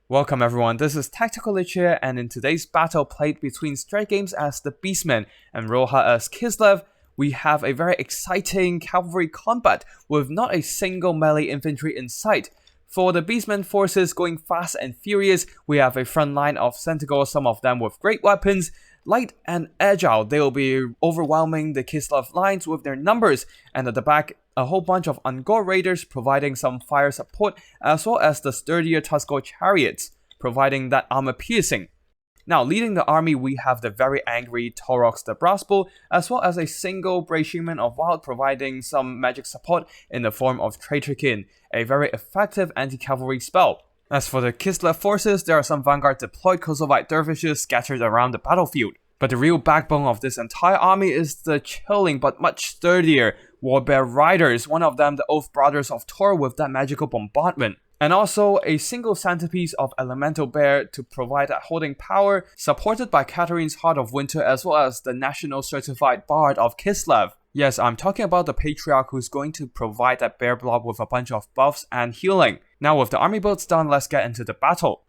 Welcome everyone, this is Tactical Lich here, and in today's battle played between Strike Games as the Beastman and Roha as Kislev, we have a very exciting cavalry combat with not a single melee infantry in sight. For the Beastman forces going fast and furious, we have a front line of Sentinels, some of them with great weapons. Light and agile, they will be overwhelming the Kislev lines with their numbers, and at the back, a whole bunch of Ungor raiders providing some fire support, as well as the sturdier Tuskor chariots, providing that armor piercing. Now, leading the army, we have the very angry Taurox the Brassbull, as well as a single Brave Shaman of Wild providing some magic support in the form of Traitorkin, a very effective anti-cavalry spell. As for the Kislev forces, there are some Vanguard deployed Kosovite dervishes scattered around the battlefield. But the real backbone of this entire army is the chilling but much sturdier Warbear Riders, one of them the Oath Brothers of Tor with that magical bombardment. And also a single centerpiece of Elemental Bear to provide that holding power, supported by Katarine's Heart of Winter as well as the National Certified Bard of Kislev. Yes, I'm talking about the Patriarch who's going to provide that bear blob with a bunch of buffs and healing. Now with the army builds done, let's get into the battle.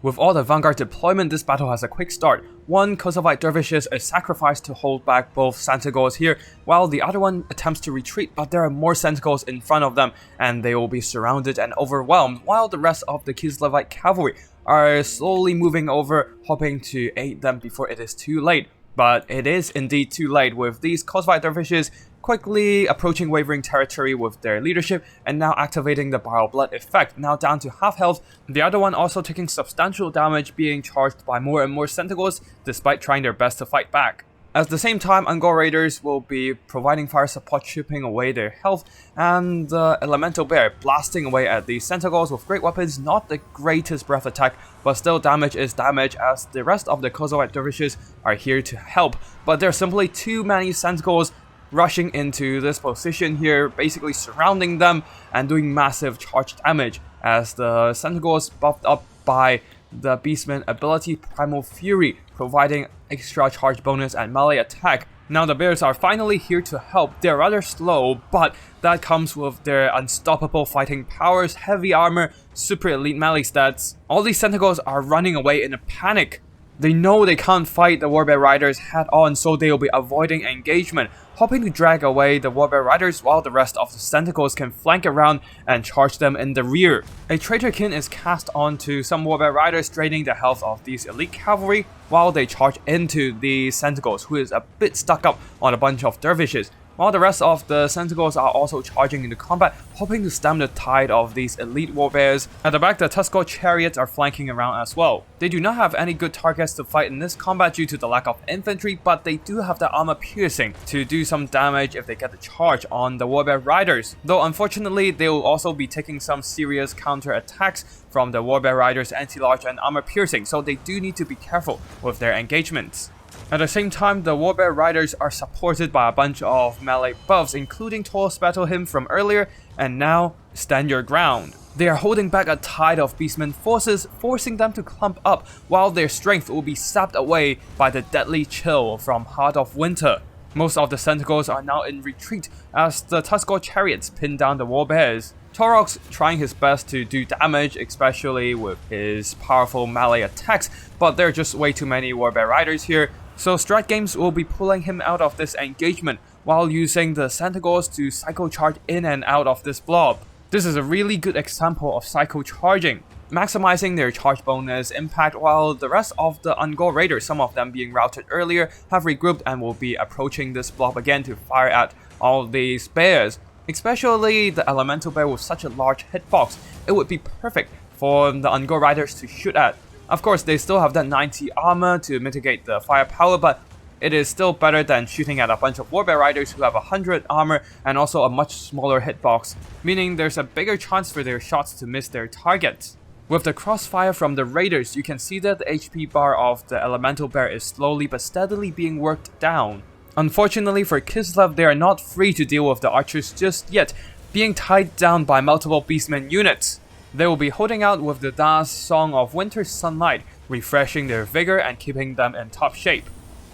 With all the Vanguard deployment, this battle has a quick start. One Kosovite dervishes is sacrificed to hold back both Sentinels here, while the other one attempts to retreat, but there are more Sentinels in front of them, and they will be surrounded and overwhelmed, while the rest of the Kislevite cavalry are slowly moving over, hoping to aid them before it is too late. But it is indeed too late, with these Kosovite dervishes quickly approaching wavering territory with their leadership and now activating the Bile Blood effect, now down to half health. The other one also taking substantial damage, being charged by more and more Sentinels despite trying their best to fight back. At the same time, Ungor Raiders will be providing fire support, chipping away their health, and the Elemental Bear blasting away at the Sentinels with great weapons, not the greatest breath attack, but still damage is damage as the rest of the Kosovite dervishes are here to help. But there are simply too many Sentinels rushing into this position here, basically surrounding them and doing massive charge damage as the Sentinels buffed up by the Beastman ability Primal Fury, providing extra charge bonus and melee attack. Now the bears are finally here to help. They're rather slow, but that comes with their unstoppable fighting powers, heavy armor, super elite melee stats. All these Sentinels are running away in a panic. They know they can't fight the Warbear Riders head on, so they will be avoiding engagement, hoping to drag away the Warbear Riders while the rest of the Sentinels can flank around and charge them in the rear. A Traitorkin is cast onto some Warbear Riders, draining the health of these elite cavalry while they charge into the Sentinels, who is a bit stuck up on a bunch of dervishes. While the rest of the Sentinels are also charging into combat, hoping to stem the tide of these elite warbears. At the back, the Tuskor chariots are flanking around as well. They do not have any good targets to fight in this combat due to the lack of infantry, but they do have the armor piercing to do some damage if they get the charge on the Warbear Riders. Though unfortunately, they will also be taking some serious counter attacks from the Warbear Riders' anti-large and armor piercing, so they do need to be careful with their engagements. At the same time, the Warbear Riders are supported by a bunch of melee buffs, including Taurus Battle Hymn from earlier, and now Stand Your Ground. They are holding back a tide of Beastman forces, forcing them to clump up, while their strength will be sapped away by the deadly chill from Heart of Winter. Most of the Sentinels are now in retreat as the Tuskor chariots pin down the Warbears. Taurox trying his best to do damage, especially with his powerful melee attacks, but there are just way too many Warbear Riders here, so Strike Games will be pulling him out of this engagement while using the Sentinels to cycle charge in and out of this blob. This is a really good example of cycle charging, maximizing their charge bonus impact, while the rest of the Ungor Raiders, some of them being routed earlier, have regrouped and will be approaching this blob again to fire at all these bears. Especially the Elemental Bear with such a large hitbox, it would be perfect for the Ungor Riders to shoot at. Of course, they still have that 90 armor to mitigate the firepower, but it is still better than shooting at a bunch of Warbear Riders who have 100 armor and also a much smaller hitbox, meaning there's a bigger chance for their shots to miss their targets. With the crossfire from the Raiders, you can see that the HP bar of the Elemental Bear is slowly but steadily being worked down. Unfortunately for Kislev, they are not free to deal with the archers just yet, being tied down by multiple Beastman units. They will be holding out with the Das Song of Winter Sunlight, refreshing their vigor and keeping them in top shape.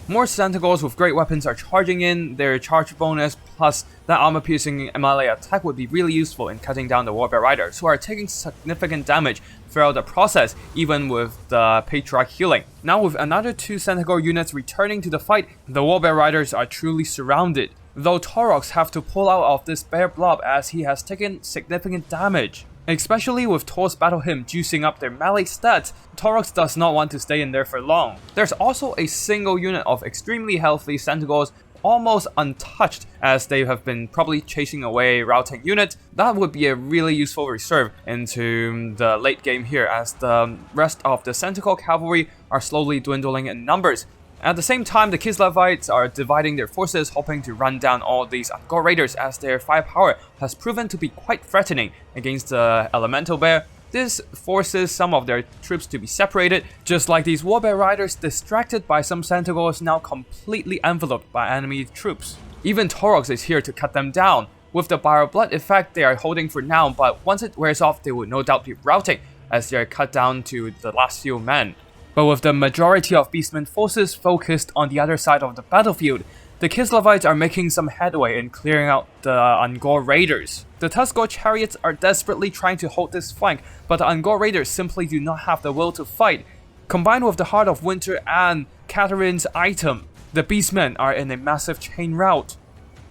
More Sentinels with great weapons are charging in, their charge bonus plus That armor-piercing melee attack would be really useful in cutting down the Warbear Riders, who are taking significant damage throughout the process, even with the Patriarch healing. Now with another 2 Centaur units returning to the fight, the Warbear Riders are truly surrounded, though Taurox have to pull out of this bear blob as he has taken significant damage. Especially with Thor's battle hymn juicing up their melee stats, Taurox does not want to stay in there for long. There's also a single unit of extremely healthy Centaurs, almost untouched as they have been probably chasing away routing units. That would be a really useful reserve into the late game here, as the rest of the Centaur cavalry are slowly dwindling in numbers. At the same time, the Kislevites are dividing their forces, hoping to run down all these Angkor Raiders, as their firepower has proven to be quite threatening against the Elemental Bear. This forces some of their troops to be separated, just like these Warbear Riders distracted by some Centaurs now completely enveloped by enemy troops. Even Taurox is here to cut them down. With the Bio Blood effect they are holding for now, but once it wears off they will no doubt be routing as they are cut down to the last few men. But with the majority of Beastmen forces focused on the other side of the battlefield, the Kislevites are making some headway in clearing out the Angkor Raiders. The Tuskor chariots are desperately trying to hold this flank, but the Angkor Raiders simply do not have the will to fight. Combined with the Heart of Winter and Catherine's item, the Beastmen are in a massive chain rout.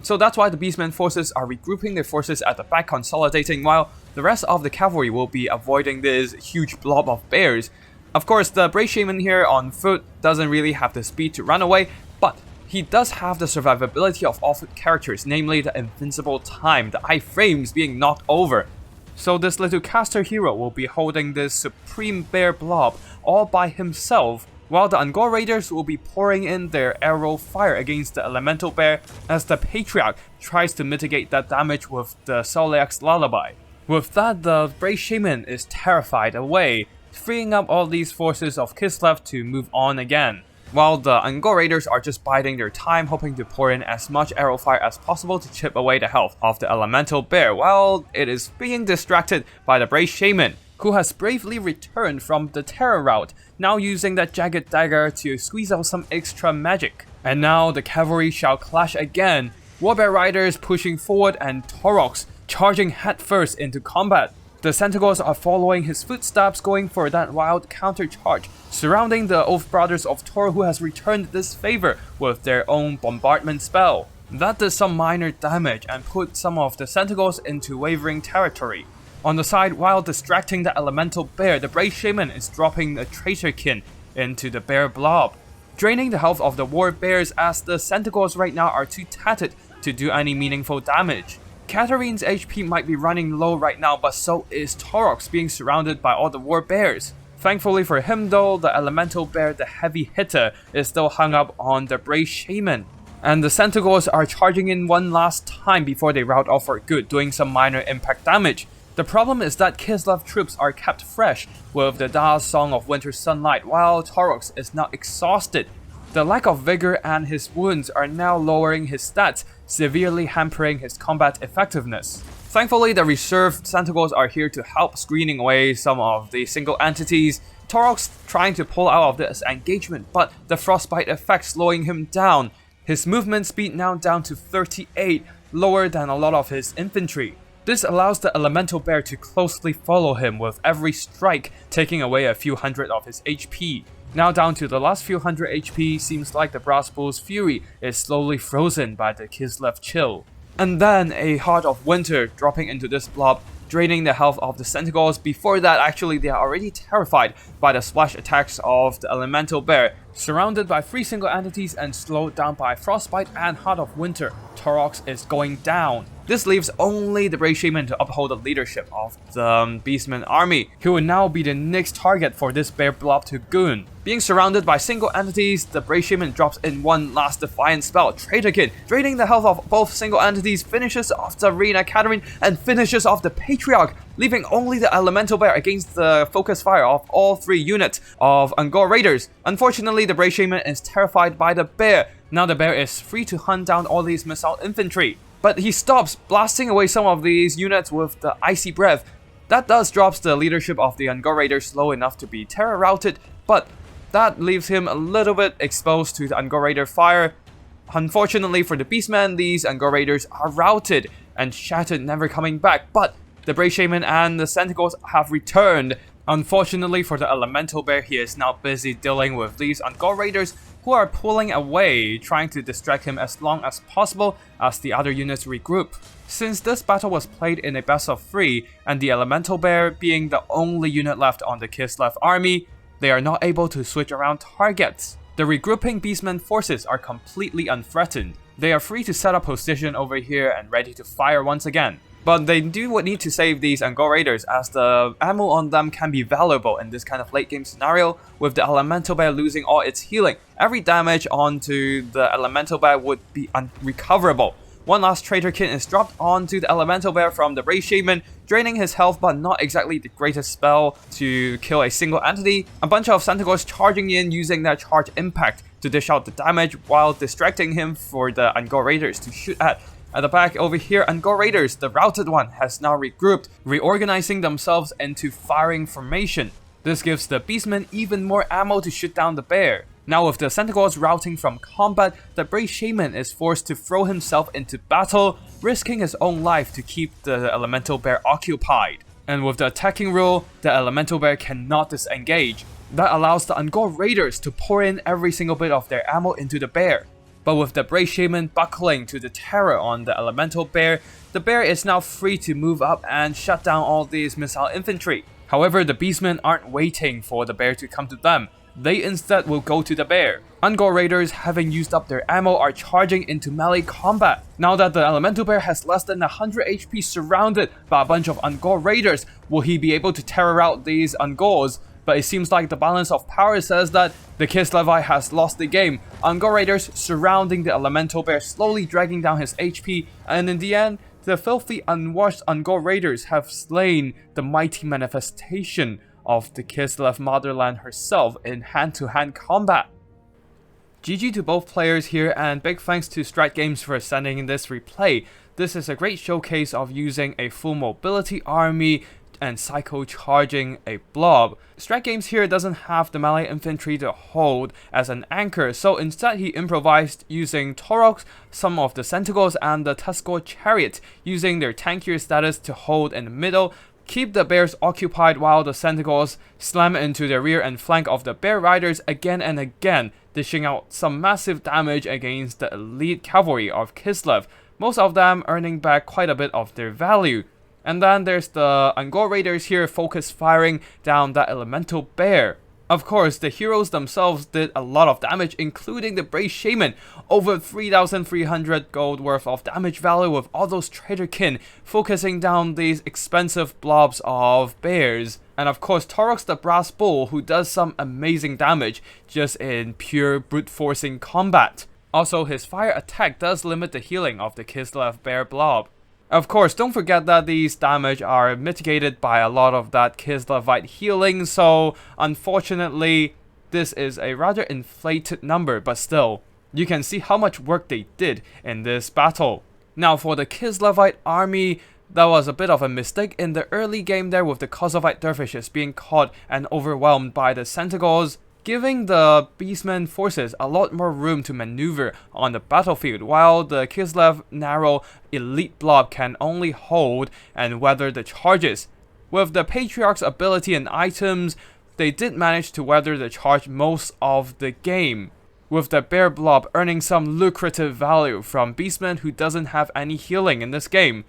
So that's why the Beastmen forces are regrouping their forces at the back, consolidating, while the rest of the cavalry will be avoiding this huge blob of bears. Of course, the Brave Shaman here on foot doesn't really have the speed to run away, but he does have the survivability of off-foot characters, namely the invincible time, the iframes being knocked over. So this little caster hero will be holding this supreme bear blob all by himself, while the Angkor Raiders will be pouring in their arrow fire against the Elemental Bear as the Patriarch tries to mitigate that damage with the Soliak's Lullaby. With that, the Brave Shaman is terrified away, freeing up all these forces of Kislev to move on again, while the Angkor Raiders are just biding their time, hoping to pour in as much arrow fire as possible to chip away the health of the Elemental Bear, while it is being distracted by the Brave Shaman, who has bravely returned from the terror route, now using that jagged dagger to squeeze out some extra magic. And now the cavalry shall clash again, Warbear Riders pushing forward and Taurox charging headfirst into combat. The Centaurs are following his footsteps, going for that wild counter-charge, surrounding the Oath Brothers of Tor, who has returned this favor with their own bombardment spell. That does some minor damage and put some of the Centaurs into wavering territory. On the side, while distracting the Elemental Bear, the Brave Shaman is dropping a Traitorkin into the Bear Blob, draining the health of the War Bears as the Centaurs right now are too tattered to do any meaningful damage. Catherine's HP might be running low right now, but so is Taurox, being surrounded by all the War Bears. Thankfully for him though, the Elemental Bear, the heavy hitter, is still hung up on the Brave Shaman. And the Centaurs are charging in one last time before they rout off for good, doing some minor impact damage. The problem is that Kislev troops are kept fresh with the Da's Song of Winter Sunlight, while Taurox is now exhausted. The lack of vigor and his wounds are now lowering his stats, severely hampering his combat effectiveness. Thankfully, the reserve Centaurs are here to help, screening away some of the single entities. Taurox trying to pull out of this engagement, but the frostbite effect slowing him down. His movement speed now down to 38, lower than a lot of his infantry. This allows the Elemental Bear to closely follow him, with every strike taking away a few hundred of his HP. Now down to the last few hundred HP, seems like the Brass Bull's fury is slowly frozen by the Kislev chill. And then a Heart of Winter dropping into this blob, draining the health of the Centaurs. Before that, actually, they are already terrified by the splash attacks of the Elemental Bear. Surrounded by 3 single entities and slowed down by Frostbite and Heart of Winter, Taurox is going down. This leaves only the Brave Shaman to uphold the leadership of the Beastman army, who will now be the next target for this bear blob to goon. Being surrounded by single entities, the Brave Shaman drops in one last defiant spell, Traitorkin, draining the health of both single entities, finishes off the Rena Catherine, and finishes off the Patriarch, leaving only the Elemental Bear against the focus fire of all 3 units of Angkor Raiders. Unfortunately, the Brave Shaman is terrified by the bear. Now the bear is free to hunt down all these missile infantry, but he stops, blasting away some of these units with the Icy Breath. That does drops the leadership of the Angkor Raiders low enough to be terror routed, but that leaves him a little bit exposed to the Angkor Raider fire. Unfortunately for the Beastmen, these Angkor Raiders are routed and shattered, never coming back, but the Brave Shaman and the Centaurs have returned. Unfortunately for the Elemental Bear, he is now busy dealing with these Angkor Raiders who are pulling away, trying to distract him as long as possible as the other units regroup. Since this battle was played in a best of 3, and the Elemental Bear being the only unit left on the Kislev army, they are not able to switch around targets. The regrouping Beastmen forces are completely unthreatened. They are free to set up position over here and ready to fire once again. But they do need to save these Angkor Raiders, as the ammo on them can be valuable in this kind of late game scenario, with the Elemental Bear losing all its healing. Every damage onto the Elemental Bear would be unrecoverable. One last Traitor Kin is dropped onto the Elemental Bear from the Brave Shaman, draining his health, but not exactly the greatest spell to kill a single entity. A bunch of Centaurs charging in using their charge impact to dish out the damage while distracting him for the Angkor Raiders to shoot at. At the back over here, Angkor Raiders, the routed one, has now regrouped, reorganizing themselves into firing formation. This gives the Beastmen even more ammo to shoot down the bear. Now with the Centaurs routing from combat, the Brave Shaman is forced to throw himself into battle, risking his own life to keep the Elemental Bear occupied. And with the attacking rule, the Elemental Bear cannot disengage. That allows the Angkor Raiders to pour in every single bit of their ammo into the bear. But with the Brave Shaman buckling to the terror on the Elemental Bear, the bear is now free to move up and shut down all these missile infantry. However, the Beastmen aren't waiting for the bear to come to them. They instead will go to the bear. Angkor Raiders, having used up their ammo, are charging into melee combat. Now that the Elemental Bear has less than 100 HP surrounded by a bunch of Angkor Raiders, will he be able to terror out these Angkors? But it seems like the balance of power says that the Kislev has lost the game. Angkor Raiders surrounding the Elemental Bear, slowly dragging down his HP, and in the end, the filthy unwashed Angkor Raiders have slain the mighty manifestation of the Kislev motherland herself in hand-to-hand combat. GG to both players here, and big thanks to Strat Games for sending in this replay. This is a great showcase of using a full mobility army and psycho charging a blob. Strat Games here doesn't have the melee infantry to hold as an anchor, so instead he improvised using Taurox, some of the Centaurs, and the Tuscar chariot, using their tankier status to hold in the middle, keep the bears occupied while the Centaurs slam into the rear and flank of the bear riders again and again, dishing out some massive damage against the elite cavalry of Kislev, most of them earning back quite a bit of their value. And then there's the Angkor Raiders here, focus firing down that Elemental Bear. Of course, the heroes themselves did a lot of damage, including the Brave Shaman, over 3,300 gold worth of damage value with all those Traitor Kin, focusing down these expensive blobs of bears. And of course, Taurox the Brass Bull, who does some amazing damage just in pure brute forcing combat. Also, his fire attack does limit the healing of the Kislev bear blob. Of course, don't forget that these damage are mitigated by a lot of that Kislevite healing, so unfortunately, this is a rather inflated number, but still, you can see how much work they did in this battle. Now for the Kislevite army, that was a bit of a mistake in the early game there, with the Kosovite dervishes being caught and overwhelmed by the Centaurs, giving the Beastmen forces a lot more room to maneuver on the battlefield, while the Kislev narrow elite blob can only hold and weather the charges. With the Patriarch's ability and items, they did manage to weather the charge most of the game, with the bear blob earning some lucrative value from Beastmen who doesn't have any healing in this game.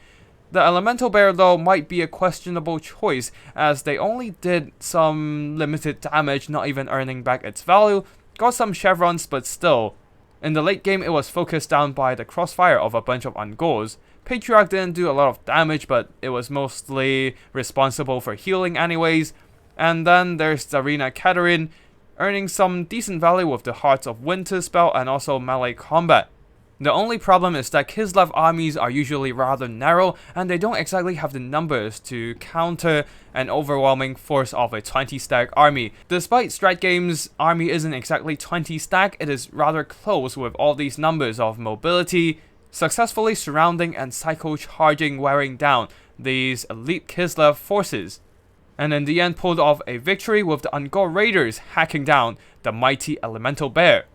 The Elemental Bear though might be a questionable choice, as they only did some limited damage, not even earning back its value, got some chevrons, but still. In the late game it was focused down by the crossfire of a bunch of Angkors. Patriarch didn't do a lot of damage, but it was mostly responsible for healing anyways. And then there's Tsarina Katerin, earning some decent value with the Hearts of Winter spell and also melee combat. The only problem is that Kislev armies are usually rather narrow, and they don't exactly have the numbers to counter an overwhelming force of a 20 stack army. Despite Strat Games' army isn't exactly 20 stack, it is rather close with all these numbers of mobility, successfully surrounding and psycho charging wearing down these elite Kislev forces, and in the end pulled off a victory with the Angkor Raiders hacking down the mighty Elemental Bear.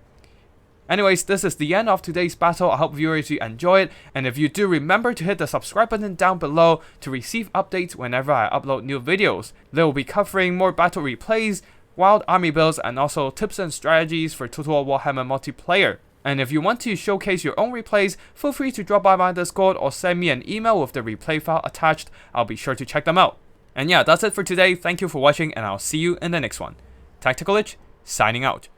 Anyways, this is the end of today's battle. I hope viewers you enjoy it, and if you do, remember to hit the subscribe button down below to receive updates whenever I upload new videos. They will be covering more battle replays, wild army builds, and also tips and strategies for Total War Warhammer multiplayer. And if you want to showcase your own replays, feel free to drop by my Discord or send me an email with the replay file attached. I'll be sure to check them out. And yeah, that's it for today. Thank you for watching, and I'll see you in the next one. Tactical Lich, signing out.